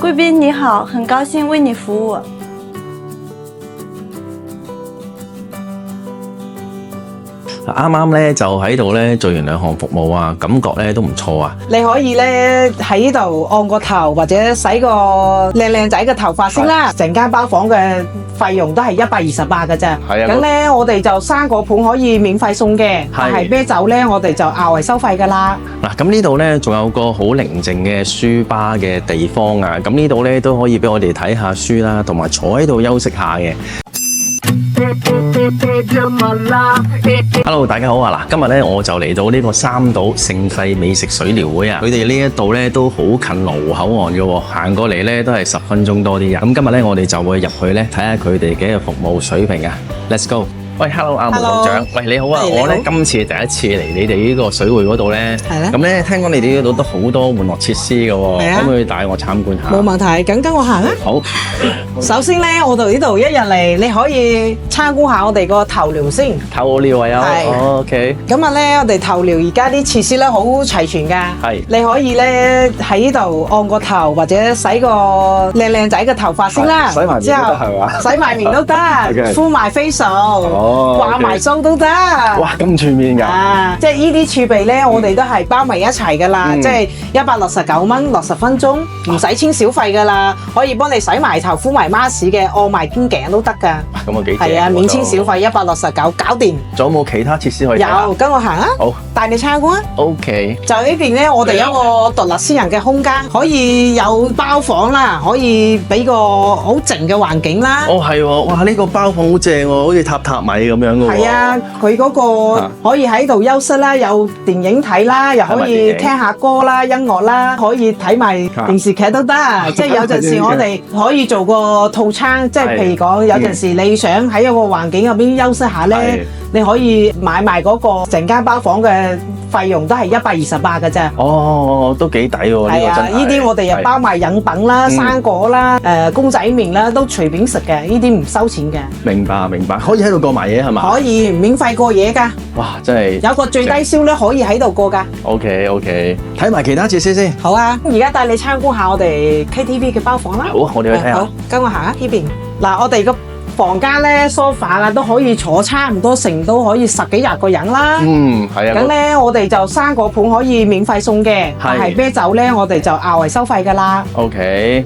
贵宾你好，很高兴为你服务。啱啱咧就喺度咧做完2項服務啊，感覺咧都唔錯啊！你可以咧喺度按個頭或者洗個靚仔嘅頭髮先啦。成間包房嘅費用都係128嘅啫。係啊。咁咧我哋就生果盤可以免費送嘅，但係啤酒咧我哋就額外收費㗎啦。嗱，咁呢度咧仲有個好寧靜嘅書吧嘅地方啊！咁呢度咧都可以俾我哋睇下書啦，同埋坐喺度休息下嘅。Hello， 大家好啊！嗱，今日咧我就嚟到呢個三島盛世美食水療會啊！佢哋呢一度咧都好近羅湖口岸嘅喎，行過嚟咧都係10分鐘多啲嘅。咁今日咧我哋就會入去咧睇下佢哋嘅服務水平啊 ！Let's go！ 喂 ，Hello， 阿毛道長，喂，你好啊！我咧今次第一次嚟你哋呢個水會嗰度咧，咁咧聽講你哋呢度都好多玩樂設施嘅喎，可唔可以帶我參觀下？冇問題，咁跟我行啊！好。首先咧，我哋呢度一入嚟，你可以參觀下我哋個頭療先。頭療啊有，OK。咁啊咧，我哋頭療而家啲設施咧好齊全㗎。係。你可以咧喺呢度按個頭或者洗個靚仔嘅頭髮先啦。洗埋面都得係嘛？洗埋面都得，敷埋 facial。掛埋須都得。哇，咁全面㗎！即係呢啲儲備咧，我哋都係包埋一齊㗎啦。即係169蚊60分鐘，唔使簽小費㗎啦。可以幫你洗埋頭、敷埋 mask 嘅，按埋肩頸都得㗎。咁啊幾正。係啊，免簽小費169，搞掂。仲有冇其他設施可以？有，跟我行啊！好，帶你參觀啊。OK。就呢邊咧，我哋有一個獨立私人嘅空間，可以有包房啦，可以俾個好靜嘅環境啦。哦，係喎，哇！呢個包房好正喎，好似榻米咁樣嘅喎。係啊，佢嗰個可以喺度休息啦，有電影睇啦，又可以聽下歌啦、音樂啦，可以睇埋電視劇都得。即係有陣時我哋可以做個套餐，即係譬如講有陣時你想喺一個環境入邊休息下咧，你可以買埋嗰個成間包房嘅費用都係128嘅啫。哦，都幾抵喎！係啊，呢啲我哋又包埋飲品啦、生果啦、公仔麵啦，都隨便食嘅，呢啲唔收錢嘅。明白明白，可以喺度過埋夜係嘛？可以免費過夜㗎。哇，真係有個最低消咧，可以喺度過㗎。OK， 睇埋其他設施先。好啊，而家帶你參觀下我哋 KTV 嘅包房啦。好啊，我哋去睇下。好，跟我行啊呢邊。嗱，我哋個房間咧，sofa啊都可以坐差唔多成都可以10幾20個人啦。係啊。咁咧，我哋就生果盤可以免費送嘅，但係啤酒咧，我哋就額外收費㗎啦。OK。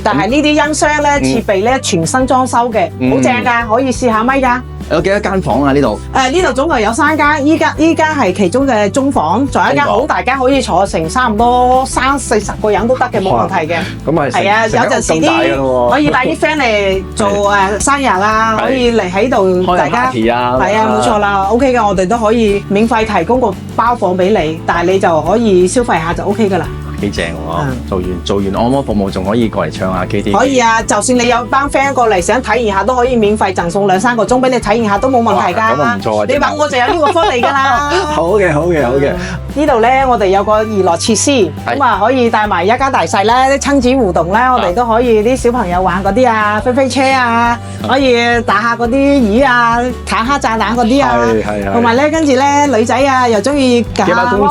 但係呢啲音箱咧、設備咧，全新裝修嘅，好正㗎，可以試下咪㗎。有幾多間房啊？呢度？呢度總共有3間，依間係其中嘅中房，仲有一間好大間，可以坐成差唔多30-40個人都得嘅，冇問題嘅。咁係啊，有陣時啲可以帶啲 friend 嚟做生日啊，可以嚟喺度大家係啊，冇錯啦 ，OK 嘅，我哋都可以免費提供個包房俾你，但係你就可以消費下就 OK 㗎啦。幾正喎！做完按摩服務仲可以過嚟唱下 KTV。可以啊，就算你有班 friend 過嚟想體驗下，都可以免費贈送2-3個鐘俾你體驗下，都冇問題㗎。咁啊唔錯啊！你揾我就有呢個福利㗎啦。好嘅。呢度咧，我哋有個娛樂設施，咁啊可以帶埋一家大細咧，啲親子互動咧，我哋都可以啲小朋友玩嗰啲啊，飛車啊，可以打下嗰啲魚啊，坦克炸彈嗰啲啊，同埋咧跟住咧女仔啊又中意夾下公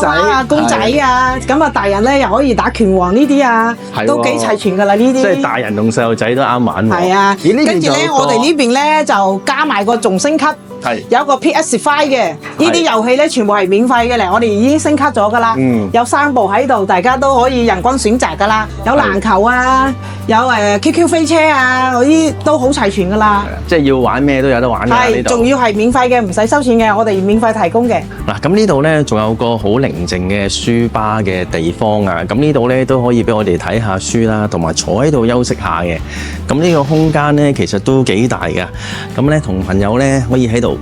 仔啊，咁啊大人咧又可以打拳王呢啲啊，都幾齊全㗎啦呢啲。即係大人同細路仔都啱玩喎。係啊，跟住咧我哋呢邊咧就加埋個仲升級。有個 PS5 嘅，呢啲遊戲咧全部係免費嘅咧，我哋已經升級咗㗎啦。有3部喺度，大家都可以人均選擇㗎啦。有籃球啊，有QQ 飛車啊，嗰啲都好齊全㗎啦。即係要玩咩都有得玩㗎呢度。仲要係免費嘅，唔使收錢嘅，我哋免費提供嘅。嗱，咁呢度咧仲有個好寧靜嘅書吧嘅地方啊，咁呢度咧都可以俾我哋睇下書啦，同埋坐喺度休息下嘅。咁呢個空間咧其實都幾大㗎，咁咧同朋友咧可以喺度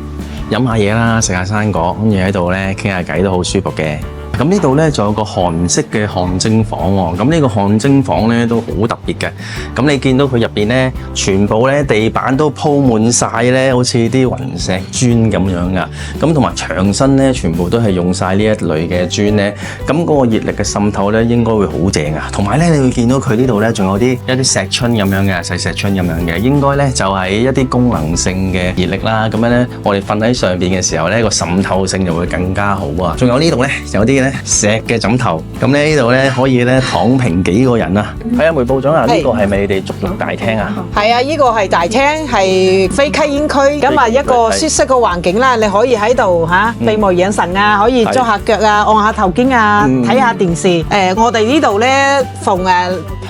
飲下嘢啦，食下生果，跟住喺度咧傾下偈都好舒服嘅。咁呢度咧仲有個韓式嘅汗蒸房喎，咁呢個汗蒸房咧都好特別嘅。咁你見到佢入邊咧，全部咧地板都鋪滿晒咧，好似啲雲石磚咁樣噶。咁同埋牆身咧，全部都係用晒呢一類嘅磚咧。咁嗰個熱力嘅滲透咧，應該會好正啊。同埋咧，你會見到佢呢度咧，仲有一啲石春咁樣嘅細石春咁樣嘅，應該咧就係一啲功能性嘅熱力啦。咁樣咧，我哋瞓喺上邊嘅時候咧，個滲透性就會更加好啊。仲有呢度咧，有啲咧石嘅枕頭，咁咧呢度咧可以咧躺平幾個人啊。係啊，梅部長啊，呢個係咪你哋足浴大廳啊？係啊，呢個係大廳，係非吸煙區，咁啊一個舒適嘅環境啦，你可以喺度閉目養神啊，可以捽下腳啊，按下頭肩啊，睇下電視。我哋呢度咧逢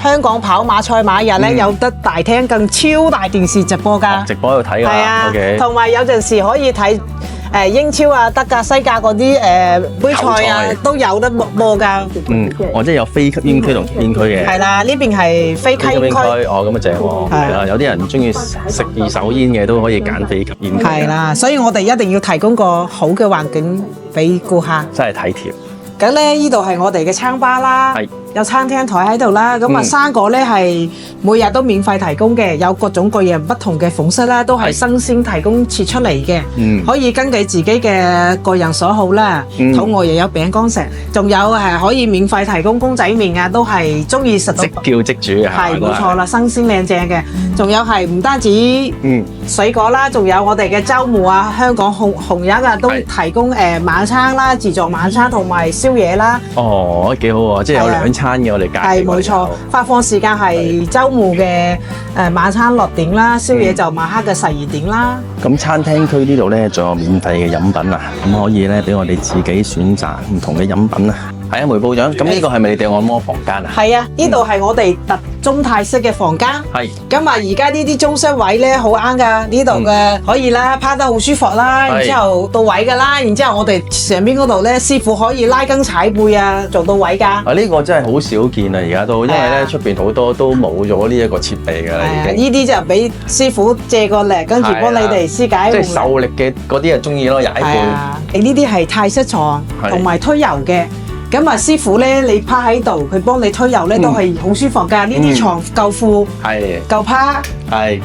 香港跑馬賽馬日咧有得大廳更超大電視直播㗎，直播喺度睇㗎。係啊， OK， 同埋有陣時可以睇英超啊、德甲、西甲嗰啲杯賽啊，都有得播㗎。即係有非吸煙區同吸煙區嘅。係啦，呢邊係非吸煙區。哦，咁啊正喎。係啊，有啲人中意食二手煙嘅都可以揀非吸煙區。係啦，所以我哋一定要提供個好嘅環境俾顧客。真係體貼。咁咧，呢度係我哋嘅餐吧啦，有餐廳台喺度啦。咁啊，生果咧係每日都免費提供嘅，有各種各樣不同嘅款式啦，都係新鮮提供切出嚟嘅。可以根據自己嘅個人所好啦。肚餓又有餅乾食，仲有係可以免費提供公仔麵啊，都係中意食到即叫即煮嘅。係冇錯啦，新鮮靚正嘅。仲有係唔單止水果啦，仲有我哋嘅週末啊，香港紅日啊，都提供晚餐啦，自助晚餐同埋宵夜啦。哦，幾好喎！即係有兩餐嘅，我哋介紹。係冇錯，發放時間係週末嘅晚餐6點啦，宵夜就晚黑嘅12點啦。咁餐廳區呢度咧，仲有免費嘅飲品啊，咁可以咧俾我哋自己選擇唔同嘅飲品啊。係啊，梅部長，咁呢個係咪你哋按摩房間啊？係啊，呢度係我哋特中泰式嘅房間。係。咁啊，而家呢啲中式位咧好啱㗎，呢度嘅可以啦，趴得好舒服啦，然之後到位㗎啦，然之後我哋上邊嗰度咧，師傅可以拉筋踩背啊，做到位㗎。啊，呢個真係好少見啊！而家都因為咧出邊好多都冇咗呢一個設備㗎啦，已經。呢啲就俾師傅借個力，跟住幫你哋施解。即係受力嘅嗰啲啊，中意咯，踩背。呢啲係泰式床同埋推油嘅。咁啊，師傅咧，你趴喺度，佢幫你推油咧，都係好舒服㗎。呢啲床夠闊，夠趴，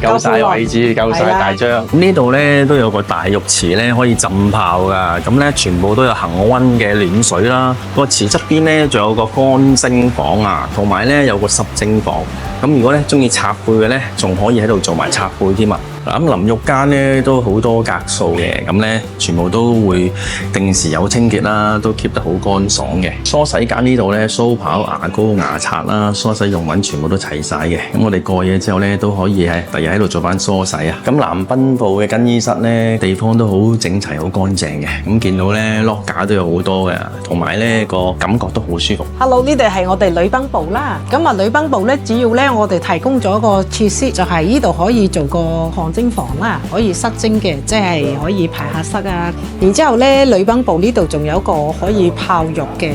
夠晒位置，夠晒大張。咁呢度咧都有個大浴池咧，可以浸泡㗎。咁咧全部都有恒溫嘅暖水啦。個池側邊咧仲有個乾蒸房啊，同埋咧有個濕蒸房。咁如果咧中意擦背嘅咧，仲可以喺度做埋擦背添啊！咁淋浴間咧都好多格數嘅，咁咧全部都會定時有清潔啦，都 keep 得好乾爽嘅。梳洗間呢度咧，鬚刨、牙膏、牙刷啦，梳洗用品全部都齊晒嘅。咁我哋過夜之後咧，都可以第日喺度做翻梳洗啊。咁男賓部嘅更衣室咧，地方都好整齊、好乾淨嘅。咁見到咧，lock 架都有好多嘅，同埋咧個感覺都好舒服。Hello， 呢度係我哋女賓部啦。咁啊，女賓部咧，主要咧我哋提供咗個設施，就係呢度可以做個汗蒸房啦，可以濕蒸嘅，即係可以排下濕啊。然之後咧，女賓部呢度仲有一個可以泡浴嘅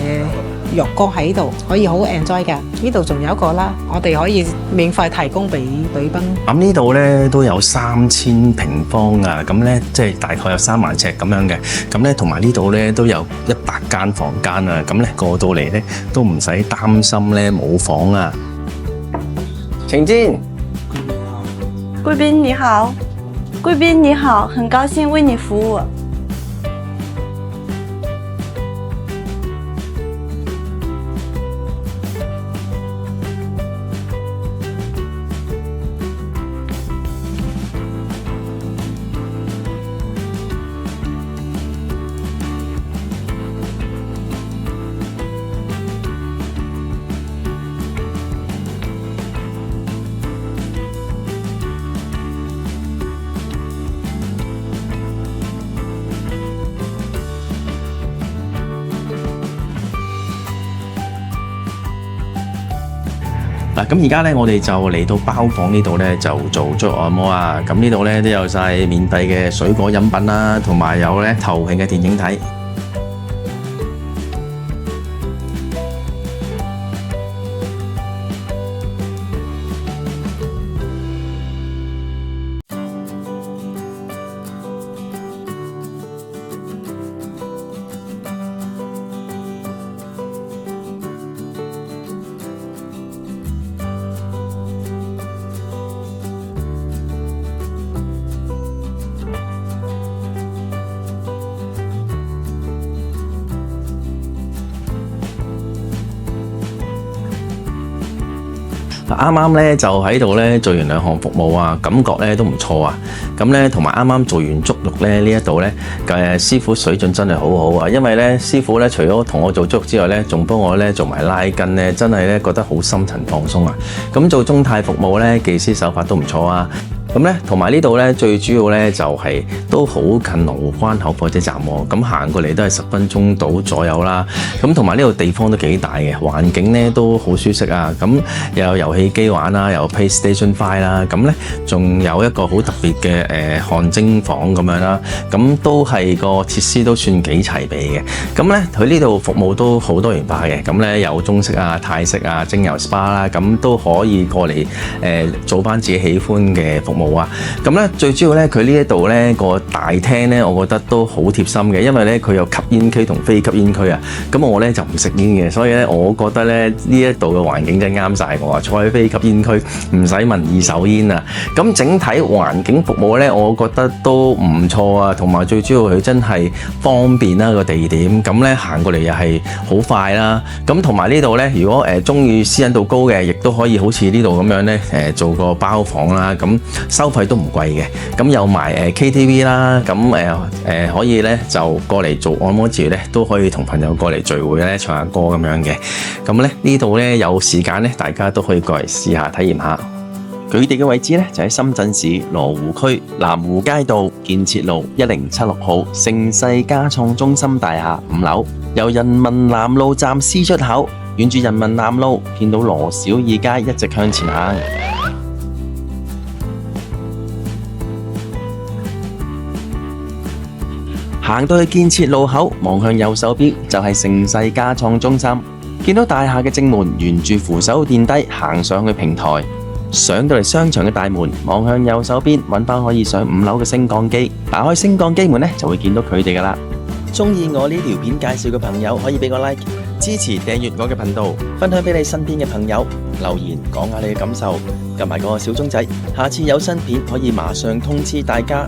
浴缸喺度，可以好 enjoy 㗎。呢度仲有一個啦，我哋可以免費提供俾女賓。咁呢度咧都有3000平方啊，咁咧即係大概有3萬尺咁樣嘅。咁咧同埋呢度咧都有100間房間啊，咁咧過到嚟咧都唔使擔心咧冇房啊。請進。貴賓你好，貴賓你好，很高興為你服務。嗱，咁而家咧，我哋就嚟到包房呢度咧，就做足按摩啊！咁呢度咧都有晒免費嘅水果飲品啦，同埋有咧投屏嘅電影睇。啱啱咧就喺度咧做完2項服務啊，感覺咧都唔錯啊。咁咧同埋啱啱做完足浴咧呢一度咧師傅水準真係好好啊，因為咧師傅咧除咗同我做足浴之外咧，仲幫我咧做埋拉筋咧，真係咧覺得好心神放鬆啊。咁做中泰服務咧，技師手法都唔錯啊。咁咧，同埋呢度咧，最主要咧就係都好近羅湖關口火車站喎。咁行過嚟都係10分鐘到左右啦。咁同埋呢度地方都幾大嘅，環境咧都好舒適啊。咁又有遊戲機玩啦，又有 PlayStation 5啦。咁咧仲有一個好特別嘅汗蒸房咁樣啦。咁都係個設施都算幾齊備嘅。咁咧佢呢度服務都好多元化嘅。咁咧有中式啊、泰式啊、精油 SPA 啦，咁都可以過嚟做翻自己喜歡嘅服務。咁咧最主要咧，佢呢一度咧個大廳咧，我覺得都好貼心嘅，因為咧佢有吸煙區同非吸煙區啊。咁我咧就唔食煙嘅，所以咧我覺得咧呢一度嘅環境真係啱晒我啊！坐喺非吸煙區，唔使聞二手煙啊。咁整體環境服務咧，我覺得都唔錯啊。同埋最主要佢真係方便啦個地點，咁咧行過嚟又係好快啦。咁同埋呢度咧，如果中意私隱度高嘅，亦都可以好似呢度咁樣咧做個包房啦。咁收費都唔貴嘅，咁有埋KTV 啦，咁可以咧就過嚟做按摩之餘咧，都可以同朋友過嚟聚會咧唱下歌咁樣嘅。咁咧呢度咧有時間咧，大家都可以過嚟試下體驗下。佢哋嘅位置咧就喺深圳市羅湖區南湖街道建設路1076號盛世家創中心大廈5樓，由人民南路站 C 出口，沿住人民南路見到羅小二街，一直向前行。行到去建設路口，望向右手邊就係盛世家創中心。見到大廈嘅正門，沿住扶手電梯行上去平台，上到嚟商場嘅大門，望向右手邊揾返可以上5樓嘅升降機。打開升降機門呢，就會見到佢哋㗎喇。鍾意我呢條片介紹嘅朋友可以俾個 like， 支持訂閱我嘅頻道，分享俾你身邊嘅朋友，留言講下你嘅感受，撳埋個小鐘仔，下次有新片可以馬上通知大家。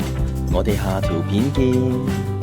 我哋下條片見。